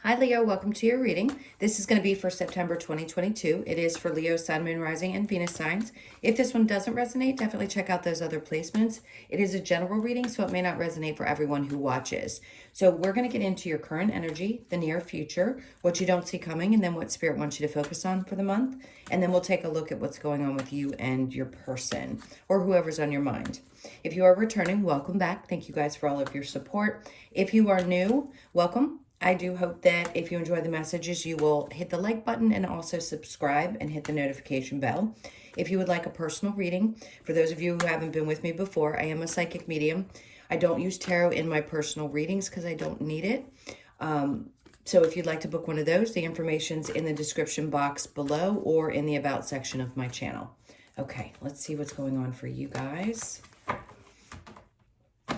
Hi Leo, welcome to your reading. This is going to be for September 2022. It is for Leo, Sun, Moon, Rising, and Venus signs. If this one doesn't resonate, definitely check out those other placements. It is a general reading, so it may not resonate for everyone who watches. So we're going to get into your current energy, the near future, what you don't see coming, and then what Spirit wants you to focus on for the month. And then we'll take a look at what's going on with you and your person, or whoever's on your mind. If you are returning, welcome back. Thank you guys for all of your support. If you are new, welcome. I do hope that if you enjoy the messages, you will hit the like button and also subscribe and hit the notification bell. If you would like a personal reading, for those of you who haven't been with me before, I am a psychic medium. I don't use tarot in my personal readings because I don't need it. So if you'd like to book one of those, the information's in the description box below or in the About section of my channel. Okay, let's see what's going on for you guys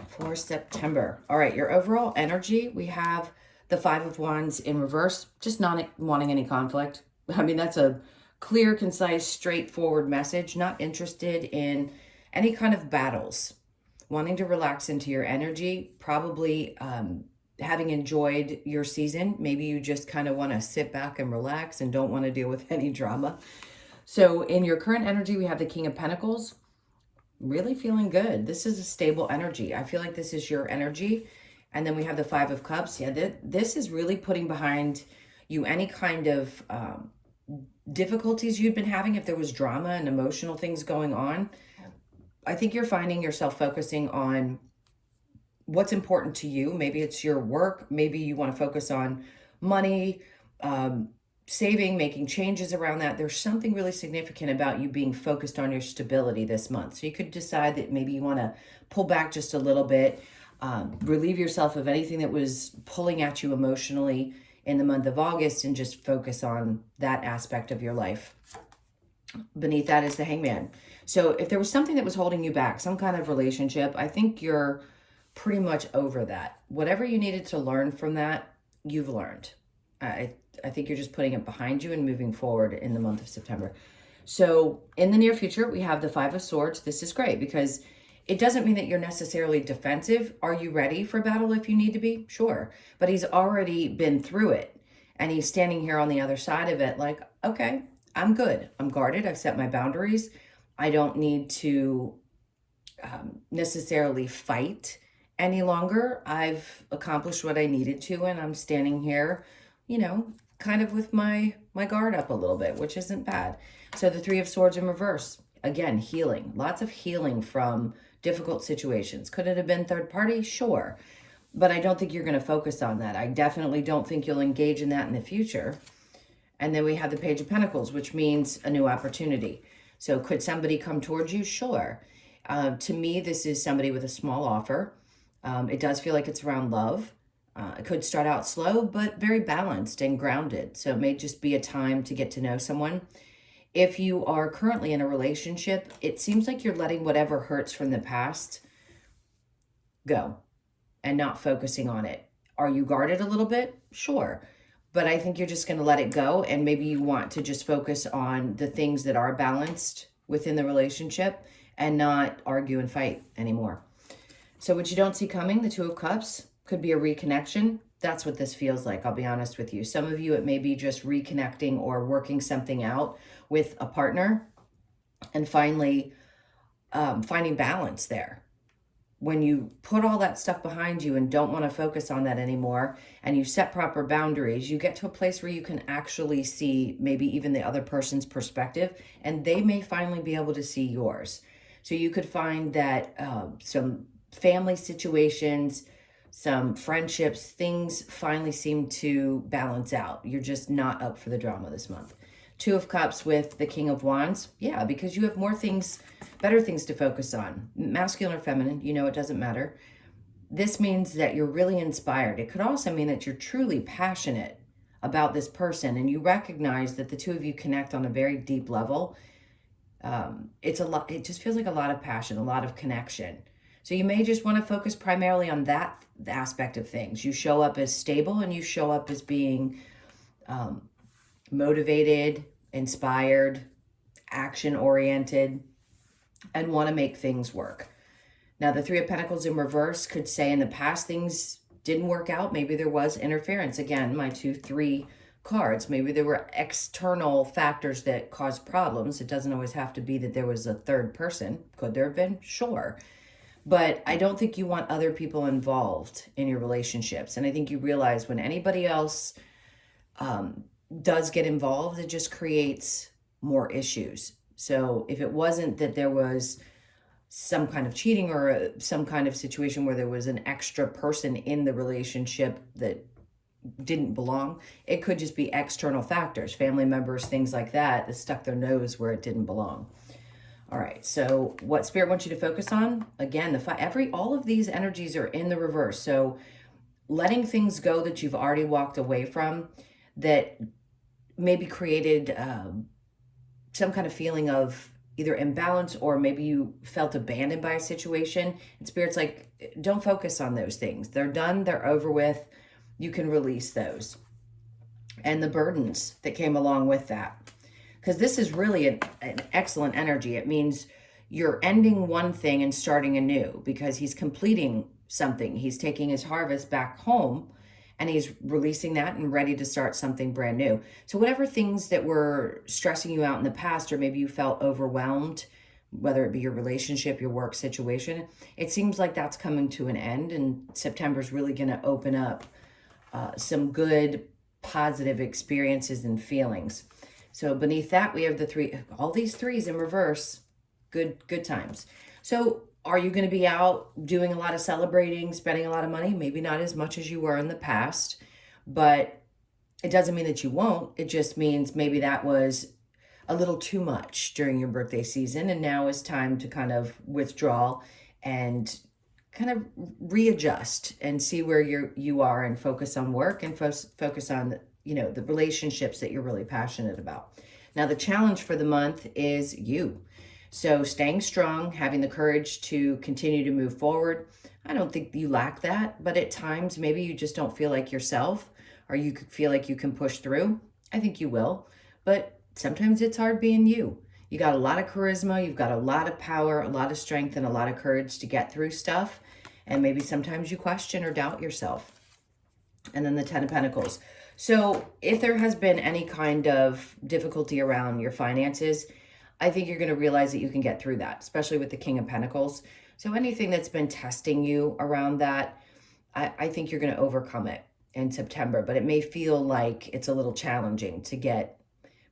for September. All right, your overall energy, we have the Five of Wands in reverse, just not wanting any conflict. I mean, that's a clear, concise, straightforward message. Not interested in any kind of battles. Wanting to relax into your energy. Probably having enjoyed your season. Maybe you just kind of want to sit back and relax and don't want to deal with any drama. So in your current energy, we have the King of Pentacles. Really feeling good. This is a stable energy. I feel like this is your energy. And then we have the Five of Cups. Yeah, this is really putting behind you any kind of difficulties you'd been having. If there was drama and emotional things going on, I think you're finding yourself focusing on what's important to you. Maybe it's your work. Maybe you want to focus on money, saving, making changes around that. There's something really significant about you being focused on your stability this month. So you could decide that maybe you want to pull back just a little bit. Relieve yourself of anything that was pulling at you emotionally in the month of August and just focus on that aspect of your life. Beneath that is the Hangman. So if there was something that was holding you back, some kind of relationship, I think you're pretty much over that. Whatever you needed to learn from that, you've learned. I think you're just putting it behind you and moving forward in the month of September. So in the near future, we have the Five of Swords. This is great because it doesn't mean that you're necessarily defensive. Are you ready for battle if you need to be? Sure. But he's already been through it. And he's standing here on the other side of it like, okay, I'm good. I'm guarded. I've set my boundaries. I don't need to necessarily fight any longer. I've accomplished what I needed to. And I'm standing here, you know, kind of with my guard up a little bit, which isn't bad. So the Three of Swords in reverse. Again, healing. Lots of healing from difficult situations. Could it have been third party? Sure. But I don't think you're going to focus on that. I definitely don't think you'll engage in that in the future. And then we have the Page of Pentacles, which means a new opportunity. So could somebody come towards you? Sure. To me, this is somebody with a small offer. It does feel like it's around love. It could start out slow, but very balanced and grounded. So it may just be a time to get to know someone. If you are currently in a relationship, it seems like you're letting whatever hurts from the past go and not focusing on it. Are you guarded a little bit? Sure. But I think you're just going to let it go. And maybe you want to just focus on the things that are balanced within the relationship and not argue and fight anymore. So what you don't see coming, the Two of Cups, could be a reconnection. That's what this feels like, I'll be honest with you. Some of you, it may be just reconnecting or working something out with a partner and finally finding balance there. When you put all that stuff behind you and don't want to focus on that anymore and you set proper boundaries, you get to a place where you can actually see maybe even the other person's perspective and they may finally be able to see yours. So you could find that some family situations, some friendships, things finally seem to balance out. You're just not up for the drama this month. Two of Cups with the King of Wands. Yeah, because you have more things, better things to focus on. Masculine or feminine, you know, it doesn't matter. This means that you're really inspired. It could also mean that you're truly passionate about this person and you recognize that the two of you connect on a very deep level. It's a lot. It just feels like a lot of passion, a lot of connection. So you may just want to focus primarily on that aspect of things. You show up as stable and you show up as being motivated, inspired, action-oriented, and want to make things work. Now, the Three of Pentacles in reverse could say in the past things didn't work out. Maybe there was interference. Again, my 2, 3 cards. Maybe there were external factors that caused problems. It doesn't always have to be that there was a third person. Could there have been? Sure. But I don't think you want other people involved in your relationships. And I think you realize when anybody else does get involved, it just creates more issues. So if it wasn't that there was some kind of cheating or some kind of situation where there was an extra person in the relationship that didn't belong, it could just be external factors, family members, things like that stuck their nose where it didn't belong. All right, so what Spirit wants you to focus on, again, all of these energies are in the reverse. So letting things go that you've already walked away from that maybe created some kind of feeling of either imbalance, or maybe you felt abandoned by a situation. And Spirit's like, don't focus on those things. They're done, they're over with. You can release those. And the burdens that came along with that. Because this is really an excellent energy. It means you're ending one thing and starting anew, because he's completing something. He's taking his harvest back home and he's releasing that and ready to start something brand new. So whatever things that were stressing you out in the past, or maybe you felt overwhelmed, whether it be your relationship, your work situation, it seems like that's coming to an end, and September's really going to open up some good, positive experiences and feelings. So beneath that, we have all these threes in reverse. Good times. So are you going to be out doing a lot of celebrating, spending a lot of money? Maybe not as much as you were in the past, but it doesn't mean that you won't. It just means maybe that was a little too much during your birthday season, and now is time to kind of withdraw and kind of readjust and see where you are, and focus on work, and focus on the relationships that you're really passionate about. Now, the challenge for the month is you. So staying strong, having the courage to continue to move forward. I don't think you lack that, but at times maybe you just don't feel like yourself, or you could feel like you can push through. I think you will, but sometimes it's hard being you. You got a lot of charisma, you've got a lot of power, a lot of strength, and a lot of courage to get through stuff. And maybe sometimes you question or doubt yourself. And then the 10 of Pentacles. So if there has been any kind of difficulty around your finances, I think you're going to realize that you can get through that, especially with the King of Pentacles. So anything that's been testing you around that, I think you're going to overcome it in September. But it may feel like it's a little challenging to get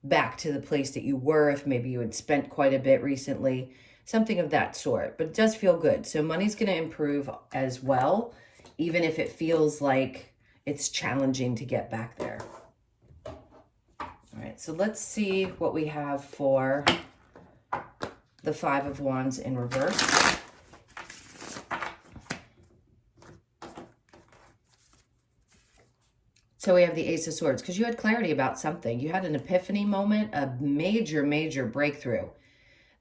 back to the place that you were, if maybe you had spent quite a bit recently, something of that sort. But it does feel good. So money's going to improve as well, even if it feels like it's challenging to get back there. All right, so let's see what we have for the 5 of Wands in reverse. So we have the Ace of Swords, because you had clarity about something. You had an epiphany moment, a major breakthrough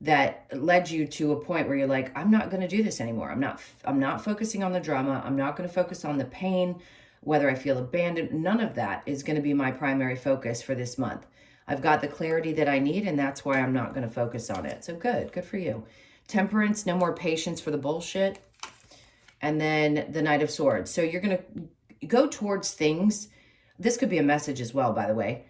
that led you to a point where you're like, I'm not going to do this anymore. I'm not focusing on the drama. I'm not going to focus on the pain, whether I feel abandoned. None of that is going to be my primary focus for this month. I've got the clarity that I need, and that's why I'm not going to focus on it. So good for you. Temperance, no more patience for the bullshit. And then the Knight of Swords. So you're going to go towards things. This could be a message as well, by the way.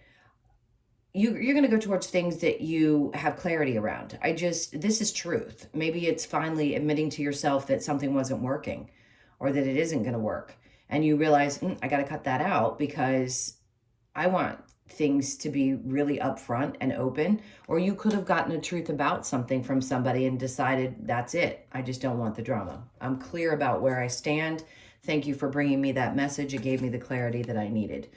You're going to go towards things that you have clarity around. This is truth. Maybe it's finally admitting to yourself that something wasn't working, or that it isn't going to work. And you realize, I got to cut that out, because I want things to be really upfront and open. Or you could have gotten a truth about something from somebody and decided, that's it. I just don't want the drama. I'm clear about where I stand. Thank you for bringing me that message. It gave me the clarity that I needed.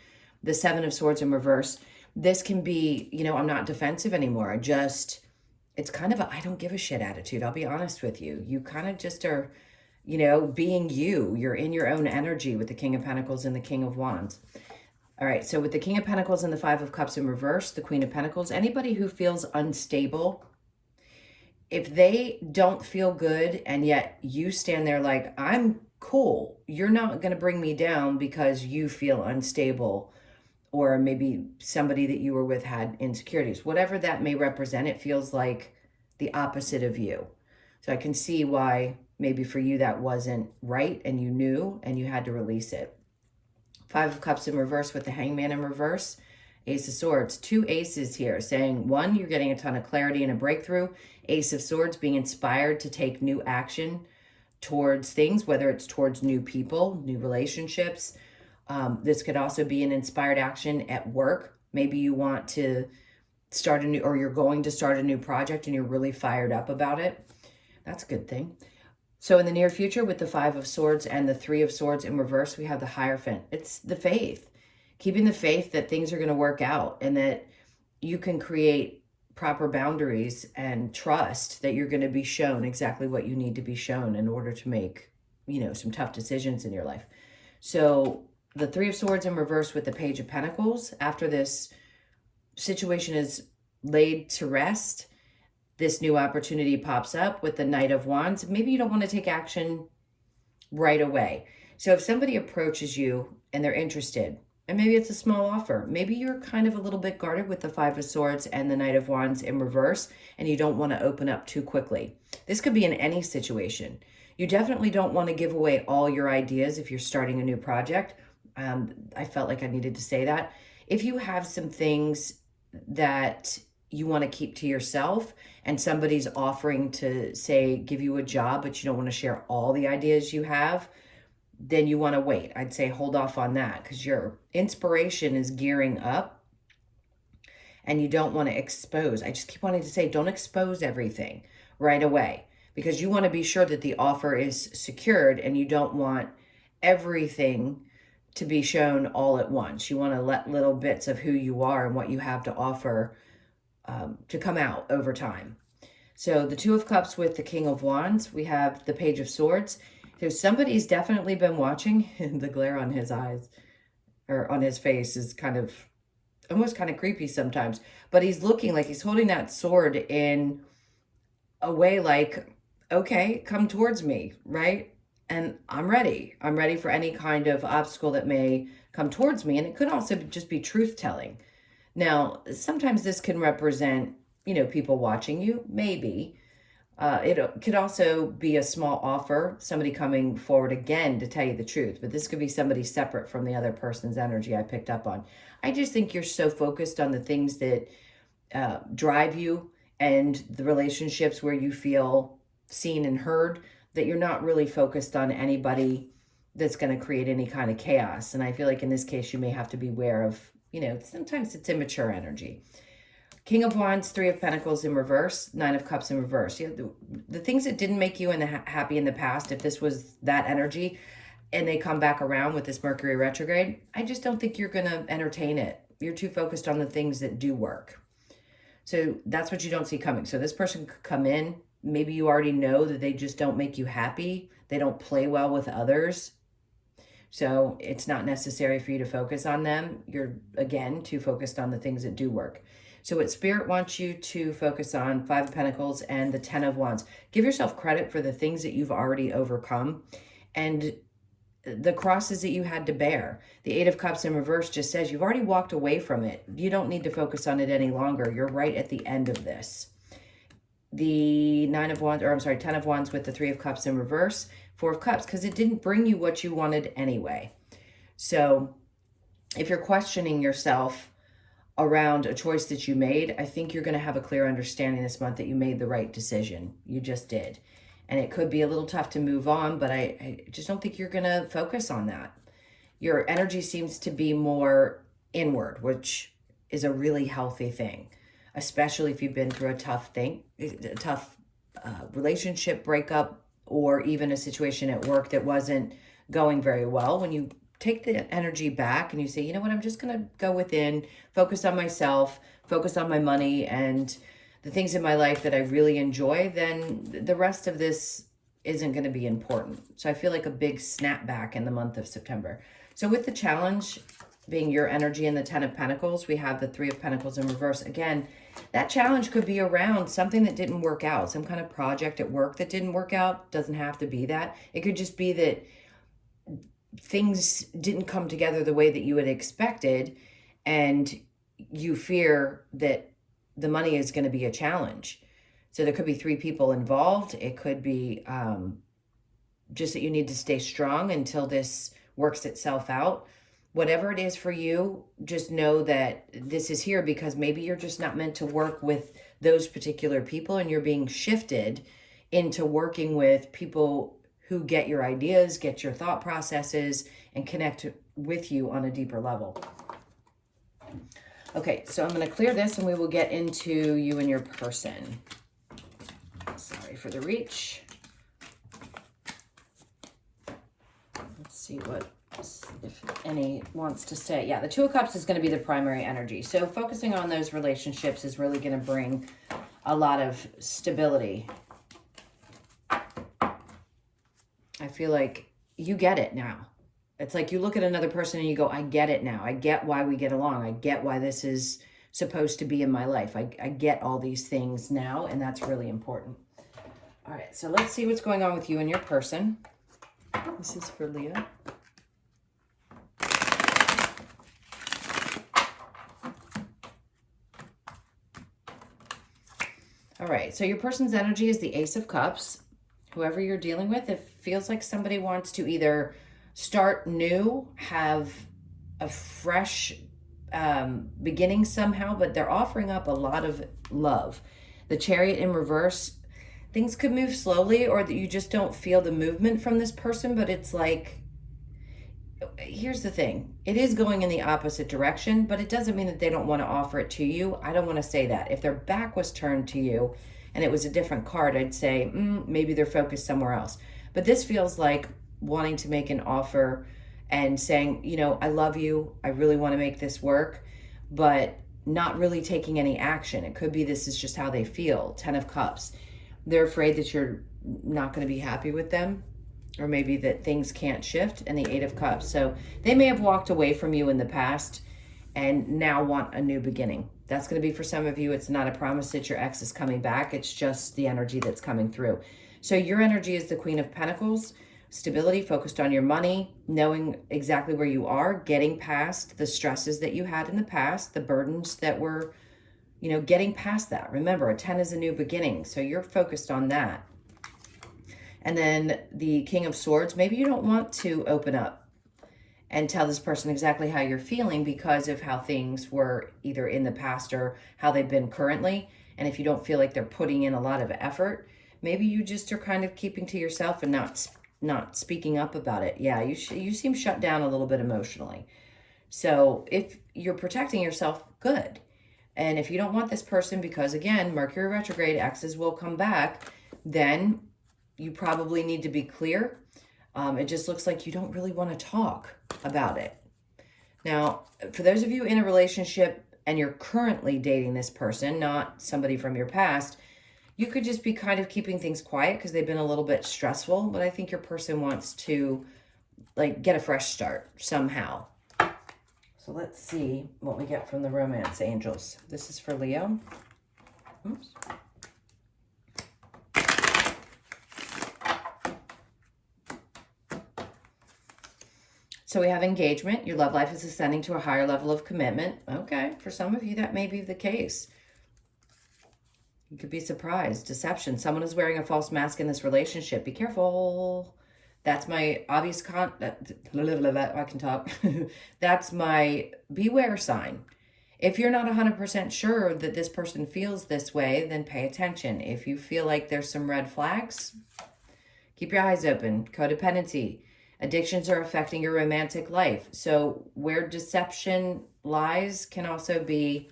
The 7 of Swords in reverse. This can be, I'm not defensive anymore. It's kind of I don't give a shit attitude. I'll be honest with you. You kind of just are, being you. You're in your own energy with the King of Pentacles and the King of Wands. All right, so with the King of Pentacles and the 5 of Cups in reverse, the Queen of Pentacles, anybody who feels unstable, if they don't feel good and yet you stand there like, I'm cool, you're not going to bring me down because you feel unstable, or maybe somebody that you were with had insecurities. Whatever that may represent, it feels like the opposite of you. So I can see why maybe for you that wasn't right, and you knew, and you had to release it. Five of Cups in reverse with the Hangman in reverse. Ace of Swords. Two aces here saying, one, you're getting a ton of clarity and a breakthrough. Ace of Swords, being inspired to take new action towards things, whether it's towards new people, new relationships. This could also be an inspired action at work. Maybe you want to start a new, or you're going to start a new project and you're really fired up about it. That's a good thing. So in the near future, with the Five of Swords and the Three of Swords in reverse, we have the Hierophant. It's the faith, keeping the faith that things are going to work out and that you can create proper boundaries and trust that you're going to be shown exactly what you need to be shown in order to make, some tough decisions in your life. So the Three of Swords in reverse with the Page of Pentacles, after this situation is laid to rest, this new opportunity pops up with the Knight of Wands. Maybe you don't want to take action right away. So if somebody approaches you and they're interested, and maybe it's a small offer, maybe you're kind of a little bit guarded with the Five of Swords and the Knight of Wands in reverse, and you don't want to open up too quickly. This could be in any situation. You definitely don't want to give away all your ideas if you're starting a new project. I felt like I needed to say that. If you have some things that you want to keep to yourself and somebody's offering to, say, give you a job, but you don't want to share all the ideas you have, then you want to wait. I'd say hold off on that because your inspiration is gearing up and you don't want to expose. I just keep wanting to say, don't expose everything right away because you want to be sure that the offer is secured and you don't want everything to be shown all at once. You want to let little bits of who you are and what you have to offer to come out over time. So the Two of Cups with the King of Wands, we have the Page of Swords. So somebody's definitely been watching. The glare on his eyes or on his face is almost kind of creepy sometimes, but he's looking like he's holding that sword in a way like, okay, come towards me, right? And I'm ready. I'm ready for any kind of obstacle that may come towards me. And it could also just be truth-telling. Now, sometimes this can represent, people watching you, maybe. It could also be a small offer, somebody coming forward again to tell you the truth. But this could be somebody separate from the other person's energy I picked up on. I just think you're so focused on the things that drive you and the relationships where you feel seen and heard that you're not really focused on anybody that's going to create any kind of chaos. And I feel like in this case, you may have to be aware of, sometimes it's immature energy. King of Wands, Three of Pentacles in reverse, Nine of Cups in reverse. The things that didn't make you happy in the past, if this was that energy and they come back around with this Mercury retrograde, I just don't think you're going to entertain it. You're too focused on the things that do work. So that's what you don't see coming. So this person could come in. Maybe you already know that they just don't make you happy. They don't play well with others. So it's not necessary for you to focus on them. You're, again, too focused on the things that do work. So what Spirit wants you to focus on, Five of Pentacles and the Ten of Wands. Give yourself credit for the things that you've already overcome and the crosses that you had to bear. The Eight of Cups in reverse just says you've already walked away from it. You don't need to focus on it any longer. You're right at the end of this. The Ten of Wands with the Three of Cups in reverse, Four of Cups, because it didn't bring you what you wanted anyway. So if you're questioning yourself around a choice that you made, I think you're going to have a clear understanding this month that you made the right decision. You just did. And it could be a little tough to move on, but I just don't think you're going to focus on that. Your energy seems to be more inward, which is a really healthy thing, especially if you've been through a tough relationship breakup, or even a situation at work that wasn't going very well. When you take the energy back and you say, you know what, I'm just going to go within, focus on myself, focus on my money and the things in my life that I really enjoy, then the rest of this isn't going to be important. So I feel like a big snapback in the month of September. So with the challenge being your energy and the Ten of Pentacles, we have the Three of Pentacles in reverse. Again, that challenge could be around something that didn't work out, some kind of project at work that didn't work out. Doesn't have to be that. It could just be that things didn't come together the way that you had expected, and you fear that the money is going to be a challenge. So there could be three people involved. It could be just that you need to stay strong until this works itself out. whatever it is for you, just know that this is here because maybe you're just not meant to work with those particular people, and you're being shifted into working with people who get your ideas, get your thought processes, and connect with you on a deeper level. Okay, so I'm going to clear this and we will get into you and your person. Sorry for the reach. Let's see what, if any wants to say. Yeah, the Two of Cups is going to be the primary energy. So focusing on those relationships is really going to bring a lot of stability. I feel like you get it now. It's like you look at another person and you go, I get it now. I get why we get along. I get why this is supposed to be in my life. I get all these things now, and that's really important. All right, so let's see what's going on with you and your person. This is for Leo. All right, so your person's energy is the Ace of Cups. Whoever you're dealing with, it feels like somebody wants to either start new, have a fresh beginning somehow, but they're offering up a lot of love. The Chariot in reverse, things could move slowly, or that you just don't feel the movement from this person, but it's like, here's the thing. It is going in the opposite direction, but it doesn't mean that they don't want to offer it to you. I don't want to say that. If their back was turned to you and it was a different card, I'd say maybe they're focused somewhere else. But this feels like wanting to make an offer and saying, you know, I love you. I really want to make this work, but not really taking any action. It could be this is just how they feel. 10 of Cups. They're afraid that you're not going to be happy with them, or maybe that things can't shift, and the 8 of Cups. So they may have walked away from you in the past and now want a new beginning. That's going to be for some of you. It's not a promise that your ex is coming back. It's just the energy that's coming through. So your energy is the Queen of Pentacles, stability, focused on your money, knowing exactly where you are, getting past the stresses that you had in the past, the burdens that were, you know, getting past that. Remember, a 10 is a new beginning. So you're focused on that. And then the King of Swords, maybe you don't want to open up and tell this person exactly how you're feeling because of how things were either in the past or how they've been currently. And if you don't feel like they're putting in a lot of effort, maybe you just are kind of keeping to yourself and not speaking up about it. Yeah, you seem shut down a little bit emotionally. So if you're protecting yourself, good. And if you don't want this person because, again, Mercury retrograde, exes will come back, then you probably need to be clear. It just looks like you don't really want to talk about it. Now, for those of you in a relationship and you're currently dating this person, not somebody from your past, you could just be kind of keeping things quiet because they've been a little bit stressful, but I think your person wants to like get a fresh start somehow. So let's see what we get from the romance angels. This is for Leo. Oops. So we have engagement. Your love life is ascending to a higher level of commitment. Okay, for some of you, that may be the case. You could be surprised. Deception. Someone is wearing a false mask in this relationship. Be careful. That's my obvious I can talk. That's my beware sign. If you're not 100% sure that this person feels this way, then pay attention. If you feel like there's some red flags, keep your eyes open. Codependency. Addictions are affecting your romantic life. So where deception lies can also be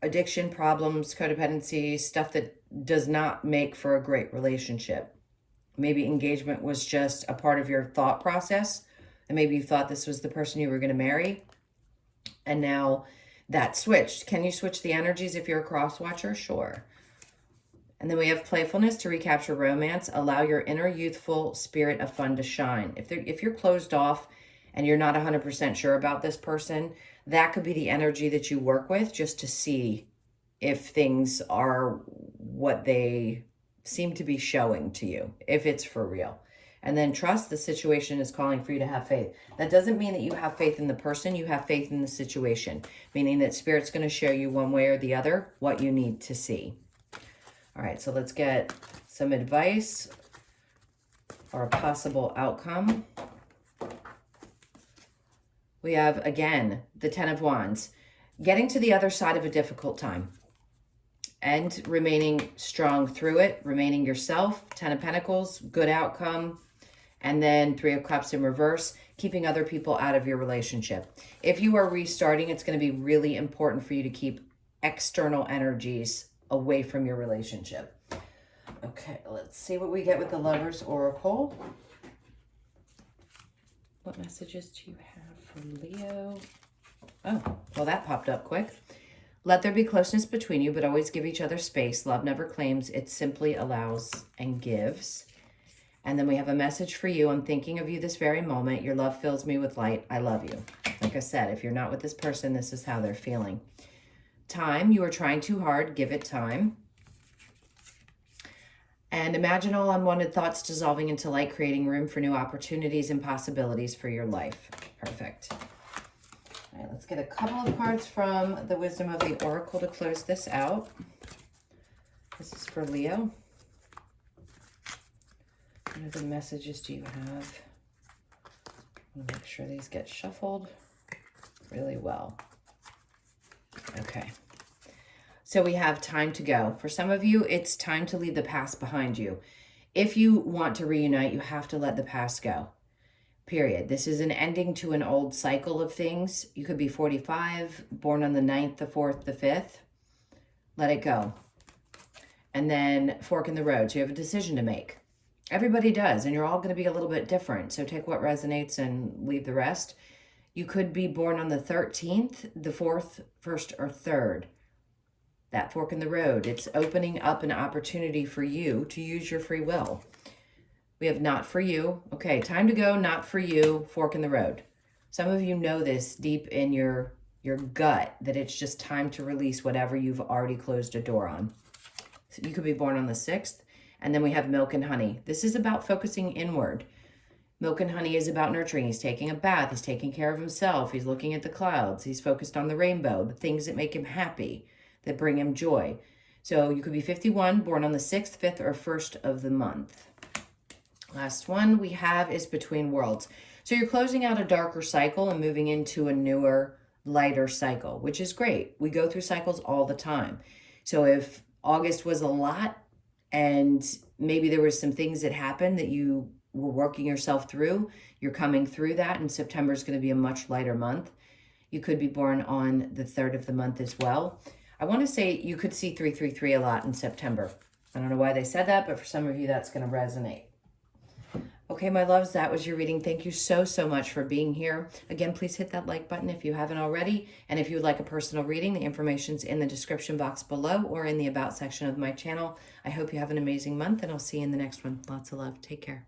addiction problems, codependency, stuff that does not make for a great relationship. Maybe engagement was just a part of your thought process, and maybe you thought this was the person you were going to marry, and now that switched. Can you switch the energies if you're a cross watcher? Sure. And then we have playfulness to recapture romance. Allow your inner youthful spirit of fun to shine. If you're closed off and you're not 100% sure about this person, that could be the energy that you work with just to see if things are what they seem to be showing to you, if it's for real. And then trust, the situation is calling for you to have faith. That doesn't mean that you have faith in the person, you have faith in the situation, meaning that Spirit's going to show you one way or the other what you need to see. All right, so let's get some advice or a possible outcome. We have, again, the 10 of Wands. Getting to the other side of a difficult time and remaining strong through it, remaining yourself. 10 of Pentacles, good outcome. And then 3 of Cups in reverse, keeping other people out of your relationship. If you are restarting, it's going to be really important for you to keep external energies away from your relationship. Okay, let's see what we get with the Lovers Oracle. What messages do you have for Leo? Oh, well, that popped up quick. Let there be closeness between you, but always give each other space. Love never claims, it simply allows and gives. And then we have a message for you. I'm thinking of you this very moment. Your love fills me with light. I love you. Like I said, if you're not with this person, this is how they're feeling. Time, you are trying too hard. Give it time. And imagine all unwanted thoughts dissolving into light, creating room for new opportunities and possibilities for your life. Perfect. All right, let's get a couple of cards from the Wisdom of the Oracle to close this out. This is for Leo. What other messages do you have? I'll make sure these get shuffled really well. Okay. So we have time to go. For some of you, it's time to leave the past behind you. If you want to reunite, you have to let the past go. Period. This is an ending to an old cycle of things. You could be 45, born on the 9th, the 4th, the 5th. Let it go. And then fork in the road. So you have a decision to make. Everybody does, and you're all going to be a little bit different. So take what resonates and leave the rest. You could be born on the 13th, the 4th, 1st, or 3rd. That fork in the road. It's opening up an opportunity for you to use your free will. We have not for you. Okay, time to go, not for you, fork in the road. Some of you know this deep in your gut, that it's just time to release whatever you've already closed a door on. So you could be born on the 6th. And then we have Milk and Honey. This is about focusing inward. Milk and Honey is about nurturing. He's taking a bath. He's taking care of himself. He's looking at the clouds. He's focused on the rainbow, the things that make him happy, that bring him joy. So you could be 51, born on the 6th, 5th, or 1st of the month. Last one we have is Between Worlds. So you're closing out a darker cycle and moving into a newer, lighter cycle, which is great. We go through cycles all the time. So if August was a lot, and maybe there were some things that happened that you were working yourself through, you're coming through that, and September is going to be a much lighter month. You could be born on the 3rd of the month as well. I want to say you could see 333 a lot in September. I don't know why they said that, but for some of you, that's going to resonate. Okay, my loves, that was your reading. Thank you so, so much for being here. Again, please hit that like button if you haven't already. And if you would like a personal reading, the information's in the description box below or in the About section of my channel. I hope you have an amazing month, and I'll see you in the next one. Lots of love. Take care.